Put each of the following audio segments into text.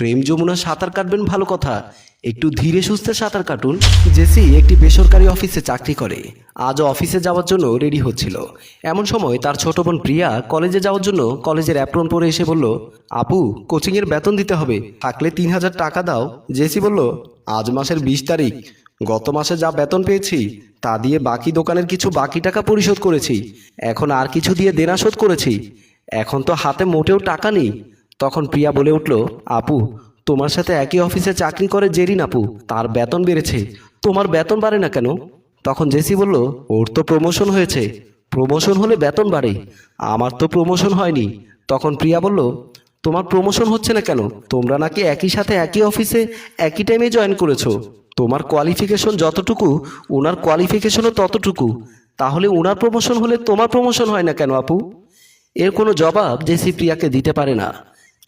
প্রেম যমুনা সাঁতার কাটবেন ভালো কথা, একটু ধীরে সুস্থে সাঁতার কাটুন। জেসি একটি বেসরকারি অফিসে চাকরি করে। আজও অফিসে যাওয়ার জন্য রেডি হচ্ছিল। এমন সময় তার ছোট বোন প্রিয়া কলেজে যাওয়ার জন্য কলেজের অ্যাপ্রন পরে এসে বলল, আপু কোচিংয়ের বেতন দিতে হবে, থাকলে 3,000 টাকা দাও। জেসি বলল, আজ মাসের 20 তারিখ, গত মাসে যা বেতন পেয়েছি তা দিয়ে বাকি দোকানের কিছু বাকি টাকা পরিশোধ করেছি, এখন আর কিছু দিয়ে দেনা শোধ করেছি, এখন তো হাতে মোটেও টাকা নেই। তখন প্রিয়া বলে উঠল, আপু তোমার সাথে একই অফিসে চাকরি করে জেরিন আপু, তার বেতন বেড়েছে, তোমার বেতন বাড়ে না কেন? তখন জেসি বলল, ওর তো প্রমোশন হয়েছে, প্রমোশন হলে বেতন বাড়ে, আমার তো প্রমোশন হয়নি। তখন প্রিয়া বলল, তোমার প্রমোশন হচ্ছে না কেন? তোমরা নাকি একই সাথে একই অফিসে একই টাইমে জয়েন করেছো, তোমার কোয়ালিফিকেশন যতটুকু ওনার কোয়ালিফিকেশনও ততটুকু, তাহলে ওনার প্রমোশন হলে তোমার প্রমোশন হয় না কেন আপু? এর কোনো জবাব জেসি প্রিয়াকে দিতে পারে না।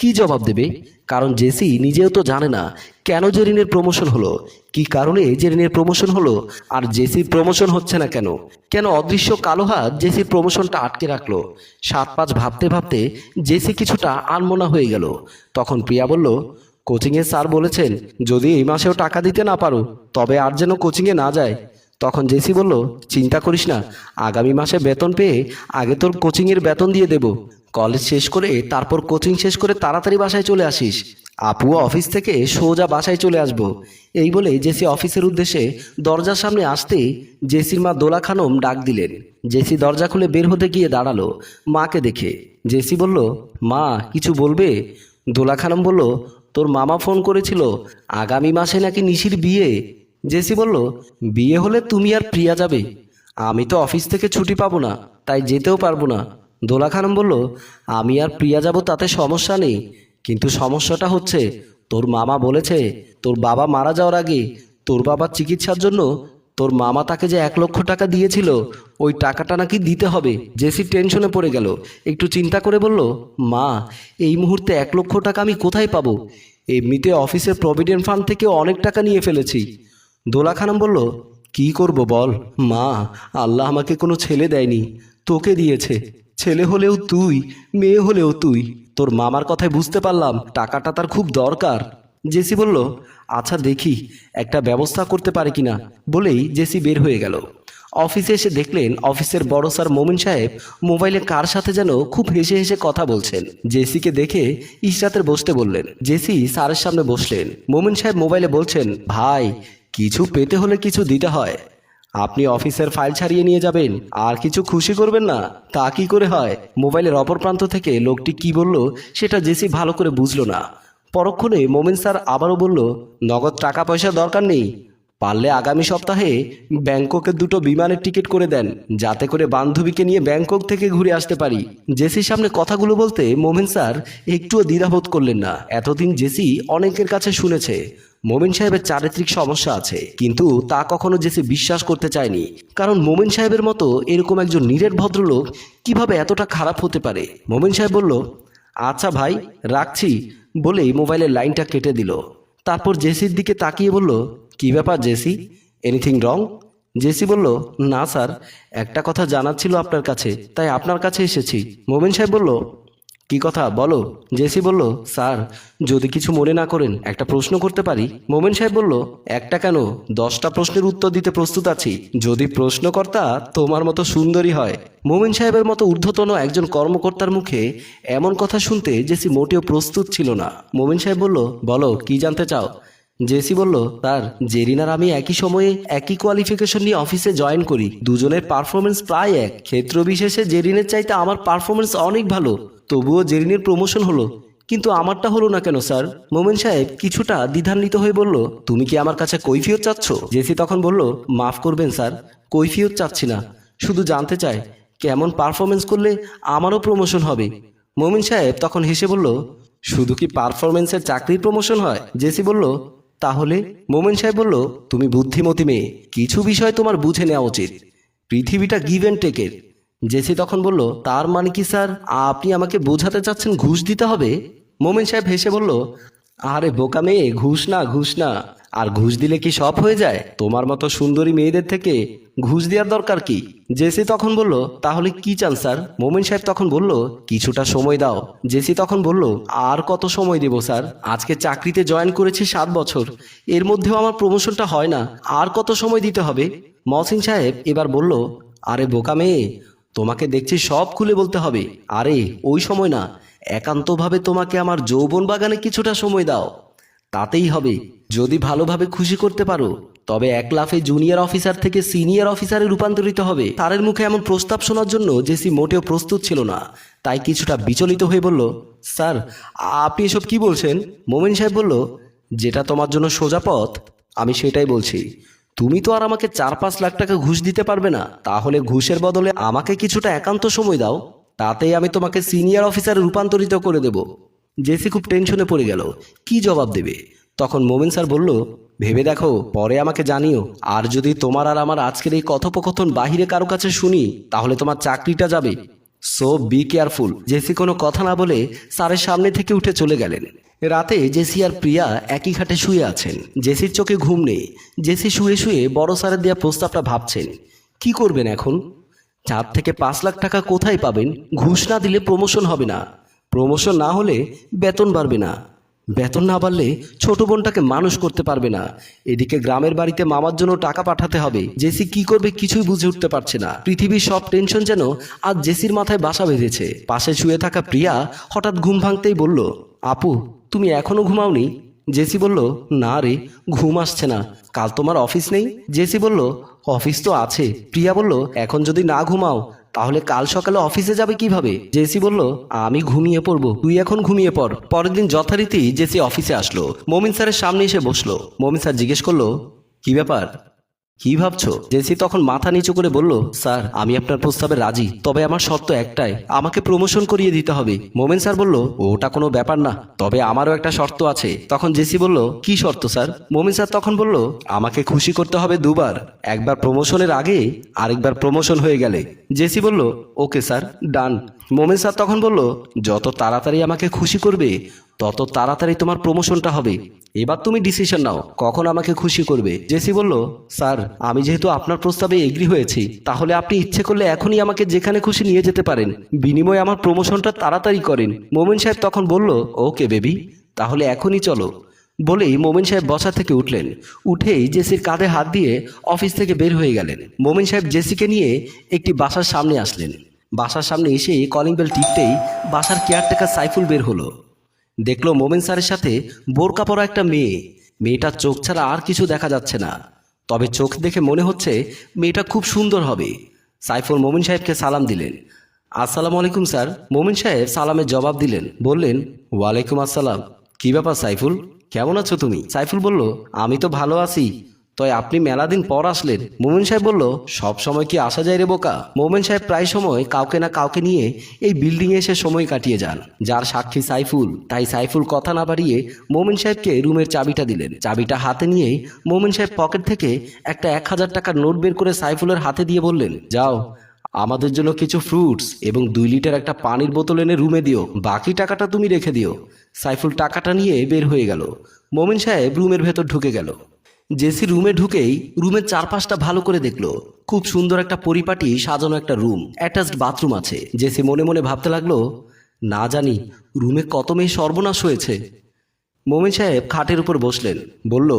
কি জবাব দেবে? কারণ জেসি নিজেও তো জানে না কেন জেরিনের প্রমোশন হলো, কি কারণে জেরিনের প্রমোশন হলো, আর জেসির প্রমোশন হচ্ছে না কেন। কেন অদৃশ্য কালো হাত জেসির প্রমোশনটা আটকে রাখলো? 7-5 ভাবতে ভাবতে জেসি কিছুটা আনমনা হয়ে গেল। তখন প্রিয়া বলল, কোচিংয়ে স্যার বলেছেন যদি এই মাসেও টাকা দিতে না পারো তবে আর যেন কোচিংয়ে না যায়। তখন জেসি বলল, চিন্তা করিস না, আগামী মাসে বেতন পেয়ে আগে তোর কোচিংয়ের বেতন দিয়ে দেব। কলেজ শেষ করে তারপর কোচিং শেষ করে তাড়াতাড়ি বাসায় চলে আসিস। আপুও অফিস থেকে সোজা বাসায় চলে আসবো। এই বলে জেসি অফিসের উদ্দেশ্যে দরজার সামনে আসতে জেসির মা দোলা খানম ডাক দিলেন। জেসি দরজা খুলে বের হতে গিয়ে দাঁড়ালো মাকে দেখে। জেসি বলল, মা কিছু বলবে? দোলা খানম বলল, তোর মামা ফোন করেছিল, আগামী মাসে নাকি নিশির বিয়ে। জেসি বলল, বিয়ে হলে তুমি আর প্রিয়া যাবে, আমি তো অফিস থেকে ছুটি পাবো না, তাই যেতেও পারবো না। দোলা খানম বলল, আমি আর প্রিয়া যাব তাতে সমস্যা নেই, কিন্তু সমস্যাটা হচ্ছে তোর মামা বলেছে তোর বাবা মারা যাওয়ার আগে তোর বাবার চিকিৎসার জন্য তোর মামা তাকে যে 1 লক্ষ টাকা দিয়েছিল ওই টাকাটা নাকি দিতে হবে। জেসি টেনশনে পড়ে গেল, একটু চিন্তা করে বলল, মা এই মুহূর্তে 1 লক্ষ টাকা আমি কোথায় পাবো? এমনিতে অফিসের প্রভিডেন্ট ফান্ড থেকে অনেক টাকা নিয়ে ফেলেছি। দোলা খানম বলল, কি করব বল মা, আল্লাহ আমাকে কোনো ছেলে দেয়নি, তোকে দিয়েছে। ছেলে হলেও তুই, মেয়ে হলেও তুই। তোর মামার কথায় বুঝতে পারলাম টাকাটা তার খুব দরকার। জেসি বলল, আচ্ছা দেখি একটা ব্যবস্থা করতে পারে কিনা। বলেই জেসি বের হয়ে গেল। অফিসে এসে দেখলেন অফিসের বড় স্যার মোমিন সাহেব মোবাইলে কার সাথে যেন খুব হেসে হেসে কথা বলছেন। জেসিকে দেখে ইশরাতের বসতে বললেন। জেসি স্যারের সামনে বসলেন। মোমিন সাহেব মোবাইলে বলছেন, ভাই কিছু পেতে হলে কিছু দিতে হয়, আপনি অফিসের ফাইল ছাড়িয়ে নিয়ে যাবেন আর কিছু খুশি করবেন না, তা কি করে হয়? মোবাইলের অপর প্রান্ত থেকে লোকটি কি বলল সেটা জেসি ভালো করে বুঝলো না। পরক্ষণে মোমিন স্যার আবারও বলল, নগদ টাকা পয়সা দরকার নেই, পারলে আগামী সপ্তাহে ব্যাংককের 2টো বিমানের টিকিট করে দেন, যাতে করে বান্ধবীকে নিয়ে ব্যাংকক থেকে ঘুরে আসতে পারি। জেসির সামনে কথাগুলো বলতে মোমিন স্যার একটুও দ্বিধাবোধ করলেন না। এতদিন জেসি অনেকের কাছে শুনেছে মোমিন সাহেবের চারিত্রিক সমস্যা আছে, কিন্তু তা কখনো জেসি বিশ্বাস করতে চায়নি। কারণ মোমিন সাহেবের মতো এরকম একজন নিরেট ভদ্রলোক কিভাবে এতটা খারাপ হতে পারে। মোমিন সাহেব বলল, আচ্ছা ভাই রাখছি, বলেই মোবাইলের লাইনটা কেটে দিল। তারপর জেসির দিকে তাকিয়ে বলল, কি ব্যাপার জেসি, এনিথিং রং? জেসি বলল, না স্যার, একটা কথা জানার ছিল আপনার কাছে, তাই আপনার কাছে এসেছি। মোমিন সাহেব বলল, কি কথা বলো। জেসি বলল, স্যার যদি কিছু মনে না করেন একটা প্রশ্ন করতে পারি? মোমিন সাহেব বলল, একটা কেন, 10টা প্রশ্নের উত্তর দিতে প্রস্তুত আছি, যদি প্রশ্নকর্তা তোমার মতো সুন্দরী হয়। মোমিন সাহেবের মতো ঊর্ধ্বতন একজন কর্মকর্তার মুখে এমন কথা শুনতে জেসি মোটেও প্রস্তুত ছিল না। মোমিন সাহেব বলল, বলো কি জানতে চাও। জেসি বলল, স্যার জেরিন আর আমি একই সময়ে একই কোয়ালিফিকেশন নিয়ে অফিসে জয়েন করি, দুজনের পারফরমেন্স প্রায় এক, ক্ষেত্র বিশেষে জেরিনের চাইতে আমার পারফরমেন্স অনেক ভালো, তবুও জেরিনের প্রমোশন হলো, কিন্তু আমারটা হলো না কেন স্যার? মোমেন সাহেব কিছুটা দ্বিধান্বিত হয়ে বলল, তুমি কি আমার কাছে কৈফিয়ত চাচ্ছ? জেসি তখন বলল, মাফ করবেন স্যার, কৈফিয়ত চাচ্ছি না, শুধু জানতে চাই কেমন পারফরমেন্স করলে আমারও প্রমোশন হবে। মোমিন সাহেব তখন হেসে বলল, শুধু কি পারফরমেন্সের চাকরির প্রমোশন হয়? জেসি বলল, তাহলে? মোমিন সাহেব বলল, তুমি বুদ্ধিমতী মেয়ে, কিছু বিষয় তোমার বুঝে নেওয়া উচিত, পৃথিবীটা গিভ অ্যান্ড টেকের। জেসি তখন বলল, তার মানে কি স্যার আপনি আমাকে বোঝাতে চাচ্ছেন ঘুষ দিতে হবে? মোমিন সাহেব হেসে বলল, আরে বোকা মেয়ে, ঘুষ না ঘুষ না, আর ঘুষ দিলে কি সব হয়ে যায়? তোমার মতো সুন্দরী মেয়েদের থেকে ঘুষ দেওয়ার দরকার কি? জেসি তখন বলল, তাহলে কি চান স্যার? মোমেন সাহেব তখন বলল, কিছুটা সময় দাও। জেসি তখন বলল, আর কত সময় দেব স্যার? আজকে চাকরিতে জয়েন করেছি 7 বছর, এর মধ্যেও আমার প্রমোশনটা হয় না, আর কত সময় দিতে হবে? মহসিন সাহেব এবার বলল, আরে বোকা মেয়ে, তোমাকে দেখছি সব খুলে বলতে হবে। আরে ওই সময় না, একান্তভাবে তোমাকে আমার যৌবন বাগানে কিছুটা সময় দাও, তাতেই হবে। যদি ভালোভাবে খুশি করতে পারো তবে এক লাফে জুনিয়র অফিসার থেকে সিনিয়র অফিসারে রূপান্তরিত হবে। তারের মুখে এমন প্রস্তাব শোনার জন্য জেসি মোটেও প্রস্তুত ছিল না, তাই কিছুটা বিচলিত হয়ে বলল, স্যার আপনি এসব কি বলছেন? মোমেন সাহেব বলল, যেটা তোমার জন্য সোজা পথ আমি সেটাই বলছি। তুমি তো আর আমাকে 4-5 লাখ টাকা ঘুষ দিতে পারবে না, তাহলে ঘুষের বদলে আমাকে কিছুটা একান্ত সময় দাও, তাতেই আমি তোমাকে সিনিয়র অফিসারে রূপান্তরিত করে দেব। জেসি খুব টেনশনে পড়ে গেল, কি জবাব দেবে। তখন মোমেন স্যার বলল, ভেবে দেখো, পরে আমাকে জানিও। আর যদি তোমার আর আমার আজকের এই কথোপকথন বাহিরে কারো কাছে শুনি তাহলে তোমার চাকরিটা যাবে। So be careful. জেসি কোনো কথা না বলে স্যারের সামনে থেকে উঠে চলে গেলেন। রাতে জেসি আর প্রিয়া একই খাটে শুয়ে আছেন। জেসির চোখে ঘুম নেই। জেসি শুয়ে শুয়ে বড় স্যারের দেওয়া প্রস্তাবটা ভাবছেন, কি করবেন এখন? 4 থেকে 5 লাখ টাকা কোথায় পাবেন? ঘুষ না দিলে প্রমোশন হবে না, প্রমোশন না হলে বেতন বাড়বে না, বেতন না বাড়লে ছোট বোনটাকে মানুষ করতে পারবে না, এদিকে গ্রামের বাড়িতে মামার জন্য টাকা পাঠাতে হবে। জেসি কি করবে কিছুই বুঝে উঠতে পারছে না। পৃথিবীর সব টেনশন যেন আজ জেসির মাথায় বাসা বেঁধেছে। পাশে শুয়ে থাকা প্রিয়া হঠাৎ ঘুম ভাঙতেই বলল, আপু তুমি এখনো ঘুমাওনি? জেসি বলল, না রে, ঘুম আসছে না। কাল তোমার অফিস নেই? জেসি বলল, অফিস তো আছে। প্রিয়া বলল, এখন যদি না ঘুমাও তাহলে কাল সকালে অফিসে যাবে কিভাবে? জেসি বলল, আমি ঘুমিয়ে পড়বো, তুই এখন ঘুমিয়ে পড়। পরের দিন যথারীতি জেসি অফিসে আসলো। মমিন স্যারের সামনে এসে বসলো। মমিন স্যার জিজ্ঞেস করলো, কি ব্যাপার, কি ভাবছো? জেসি তখন মাথা নিচু করে বলল, স্যার আমি আপনার প্রস্তাবে রাজি, তবে আমার শর্ত একটাই, আমাকে প্রমোশন করিয়ে দিতে হবে। মোমেন স্যার বলল, ওটা কোনো ব্যাপার না, তবে আমারও একটা শর্ত আছে। তখন জেসি বলল, কি শর্ত স্যার? মোমেন স্যার তখন বলল, আমাকে খুশি করতে হবে দুবার, একবার প্রমোশনের আগে, আরেকবার প্রমোশন হয়ে গেলে। জেসি বলল, ওকে স্যার, ডান। মোমেন স্যার তখন বলল, যত তাড়াতাড়ি আমাকে খুশি করবে তত তাড়াতাড়ি তোমার প্রমোশনটা হবে। এবার তুমি ডিসিশন নাও, কখন আমাকে খুশি করবে। জেসি বলল, স্যার আমি যেহেতু আপনার প্রস্তাবে এগ্রি হয়েছি, তাহলে আপনি ইচ্ছে করলে এখনই আমাকে যেখানে খুশি নিয়ে যেতে পারেন, বিনিময়ে আমার প্রমোশনটা তাড়াতাড়ি করেন। মোমেন সাহেব তখন বলল, ওকে বেবি, তাহলে এখনই চলো। বলেই মোমেন সাহেব বসা থেকে উঠলেন। উঠেই জেসির কাঁধে হাত দিয়ে অফিস থেকে বের হয়ে গেলেন। মোমেন সাহেব জেসিকে নিয়ে একটি বাসার সামনে আসলেন। বাসার সামনে এসে কলিং বেল টিপতেই বাসার কেয়ারটেকার সাইফুল বের হলো। দেখলো মোমেন স্যারের সাথে বোরকা পরা একটা মেয়ে। মেয়েটার চোখ ছাড়া আর কিছু দেখা যাচ্ছে না, তবে চোখ দেখে মনে হচ্ছে মেয়েটা খুব সুন্দর হবে। সাইফুল মোমেন সাহেবকে সালাম দিলেন। আসসালামু আলাইকুম স্যার। মোমেন সাহেব সালামের জবাব দিলেন, বললেন, ওয়ালাইকুম আসসালাম। কি ব্যাপার সাইফুল, কেমন আছো তুমি? সাইফুল বলল, আমি তো ভালো আছি, তবে আপনি মেলা দিন পর আসলেন। মোমেন সাহেব বলল, সব সময় কি আসা যায় রে বোকা? মোমেন সাহেব প্রায় সময় কাউকে না কাউকে নিয়ে এই বিল্ডিংয়ে এসে সময় কাটিয়ে যান, যার সাক্ষী সাইফুল। তাই সাইফুল কথা না বাড়িয়ে মোমেন সাহেবকে রুমের চাবিটা দিলেন। চাবিটা হাতে নিয়েই মোমেন সাহেব পকেট থেকে একটা 1000 টাকার নোট বের করে সাইফুলের হাতে দিয়ে বললেন, যাও, আমাদের জন্য কিছু ফ্রুটস এবং 2 লিটার একটা পানির বোতল এনে রুমে দিও, বাকি টাকাটা তুমি রেখে দিও। সাইফুল টাকাটা নিয়ে বের হয়ে গেল। মোমেন সাহেব রুমের ভেতর ঢুকে গেল। জেসি রুমে ঢুকেই রুমের চারপাশটা ভালো করে দেখলো। খুব সুন্দর একটা পরিপাটি সাজানো একটা রুম, অ্যাটাচড বাথরুম আছে। জেসি মনে মনে ভাবতে লাগলো, না জানি রুমে কত মেয়ে সর্বনাশ হয়েছে। মোমেন সাহেব খাটের উপর বসলেন, বলল,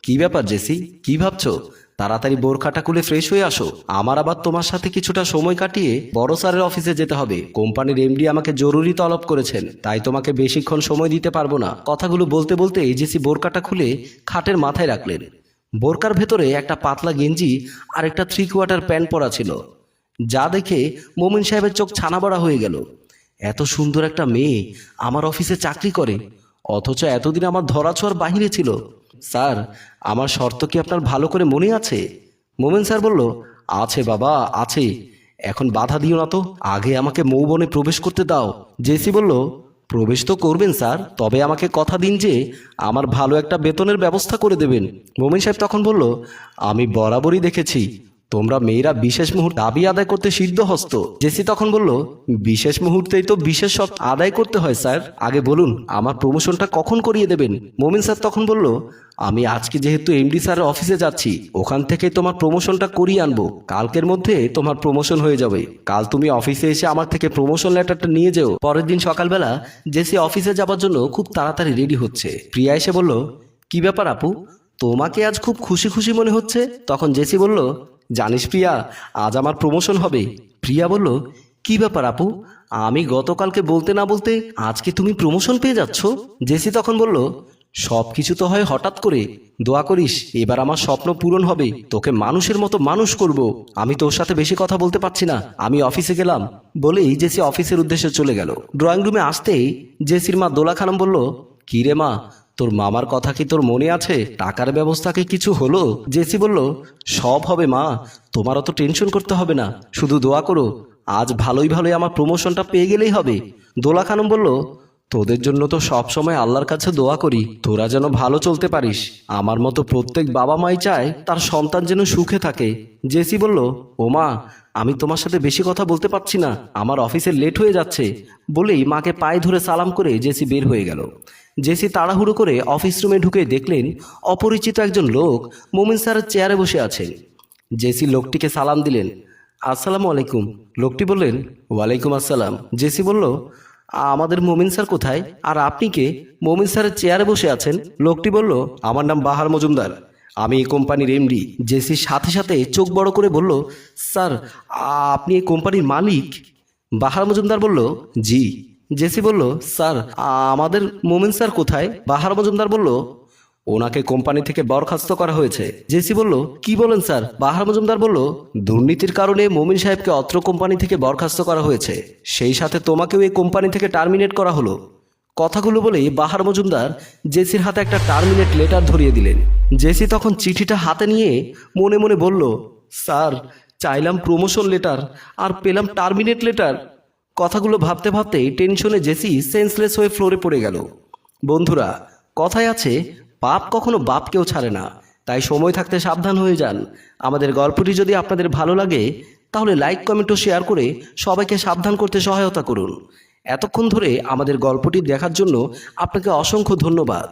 কি ব্যাপার জেসি, কি ভাবছো? তাড়াতাড়ি বোরখাটা খুলে ফ্রেশ হয়ে আসো, আমার আবার তোমার সাথে কিছুটা সময় কাটিয়ে বড় স্যারের অফিসে যেতে হবে। কোম্পানির এমডি আমাকে জরুরি তলব করেছেন, তাই তোমাকে বেশিক্ষণ সময় দিতে পারবো না। কথাগুলো বলতে বলতে জেসি বোরখাটা খুলে খাটের মাথায় রাখলেন। বোরকার ভেতরে একটা পাতলা গেঞ্জি আর একটা 3/4 প্যান্ট পরা ছিল, যা দেখে মোমেন সাহেবের চোখ ছানা বড়া হয়ে গেল। এত সুন্দর একটা মেয়ে আমার অফিসে চাকরি করে, অথচ এতদিন আমার ধরাছোঁয়ার বাহিরে ছিল। স্যার আমার শর্ত কি আপনার ভালো করে মনে আছে? মোমেন স্যার বলল, আছে বাবা আছে, এখন বাধা দিও না তো, আগে আমাকে মৌবনে প্রবেশ করতে দাও। জেসি বলল, প্রবেশ তো করবেন স্যার, তবে আমাকে কথা দিন যে আমার ভালো একটা বেতনের ব্যবস্থা করে দেবেন। মোমেন সাহেব তখন বলল, আমি বরাবরই দেখেছি তোমরা মেয়েরা বিশেষ মুহূর্তে দাবি আদায় করতে সিদ্ধহস্ত। জেসি তখন বলল, বিশেষ মুহূর্তেই তো বিশেষ সব আদায় করতে হয় স্যার। আগে বলুন আমার প্রমোশনটা কখন করিয়ে দেবেন? মোমিন স্যার তখন বলল, আমি আজকে যেহেতু এমডি স্যারের অফিসে যাচ্ছি, ওখান থেকে তোমার প্রমোশনটা করিয়ে আনবো। কালকের মধ্যে তোমার প্রমোশন হয়ে যাবে। কাল তুমি অফিসে এসে আমার থেকে প্রমোশন লেটারটা নিয়ে যেও। পরের দিন সকালবেলা জেসি অফিসে যাবার জন্য খুব তাড়াতাড়ি রেডি হচ্ছে। প্রিয়া এসে বলল, কি ব্যাপার আপু, তোমাকে আজ খুব খুশি খুশি মনে হচ্ছে? তখন জেসি বলল, জানিস প্রিয়া, আজ আমার প্রমোশন হবে। প্রিয়া বলল, কি ব্যাপার আপু, আমি গতকালকে বলতে না বলতে আজকে তুমি প্রমোশন পেয়ে যাচ্ছ? জেসি তখন বলল, সব কিছু তো হয় হঠাৎ করে। দোয়া করিস এবার আমার স্বপ্ন পূরণ হবে, তোকে মানুষের মতো মানুষ করব। আমি তোর সাথে বেশি কথা বলতে পারছি না, আমি অফিসে গেলাম। বলেই জেসি অফিসের উদ্দেশ্যে চলে গেল। ড্রয়িং রুমে আসতেই জেসির মা দোলা খানম বলল, কি রে মা, তোর মামার কথা কি তোর মনে আছে? টাকার ব্যবস্থা কি কিছু হলো? জেসি বলল, সব হবে মা, তোমার অত টেনশন করতে হবে না, শুধু দোয়া করো আজ ভালোই ভালোই আমার প্রমোশনটা পেয়ে গেলেই হবে। দোলা খানম বলল, তোদের জন্য তো সব সময় আল্লাহর কাছে দোয়া করি, তোরা যেন ভালো চলতে পারিস। আমার মতো প্রত্যেক বাবা মাই চায় তার সন্তান যেন সুখে থাকে। জেসি বলল, ও মা, আমি তোমার সাথে বেশি কথা বলতে পারছি না, আমার অফিসে লেট হয়ে যাচ্ছে। বলেই মাকে পায়ে ধরে সালাম করে জেসি বের হয়ে গেল। জেসি তাড়াহুড়ো করে অফিস রুমে ঢুকে দেখলেন অপরিচিত একজন লোক মোমিন স্যারের চেয়ারে বসে আছেন। জেসি লোকটিকে সালাম দিলেন, আসসালামু আলাইকুম। লোকটি বললেন, ওয়ালাইকুম আসসালাম। জেসি বলল, আমাদের মোমিন স্যার কোথায়, আর আপনি কে? মোমিন স্যারের চেয়ারে বসে আছেন। লোকটি বলল, আমার নাম বাহার মজুমদার, আমি এই কোম্পানির এমডি। জেসির সাথে সাথে চোখ বড় করে বলল, স্যার আপনি এই কোম্পানির মালিক? বাহার মজুমদার বলল, জি। জেসি বলল, স্যার আমাদের মোমিন স্যার কোথায়? বাহার মজুমদার বলল, ওনাকে কোম্পানি থেকে বরখাস্ত করা হয়েছে। জেসি বলল, কি বলেন স্যার? বাহার মজুমদার বলল, দুর্নীতির কারণে মোমিন সাহেবকে অত্র কোম্পানি থেকে বরখাস্ত করা হয়েছে, সেই সাথে তোমাকেও এই কোম্পানি থেকে টার্মিনেট করা হলো। কথাগুলো বলেই বাহার মজুমদার জেসির হাতে একটা টার্মিনেট লেটার ধরিয়ে দিলেন। জেসি তখন চিঠিটা হাতে নিয়ে মনে মনে বলল, স্যার চাইলাম প্রমোশন লেটার আর পেলাম টার্মিনেট লেটার। কথাগুলো ভাবতে ভাবতে টেনশনে জেসি সেন্সলেস হয়ে ফ্লোরে পড়ে গেল। বন্ধুরা, কথায় আছে পাপ কখনো বাপকেও ছাড়ে না, তাই সময় থাকতে সাবধান হয়ে যান। আমাদের গল্পটি যদি আপনাদের ভালো লাগে তাহলে লাইক, কমেন্ট ও শেয়ার করে সবাইকে সাবধান করতে সহায়তা করুন। এতক্ষণ ধরে আমাদের গল্পটি দেখার জন্য আপনাকে অসংখ্য ধন্যবাদ।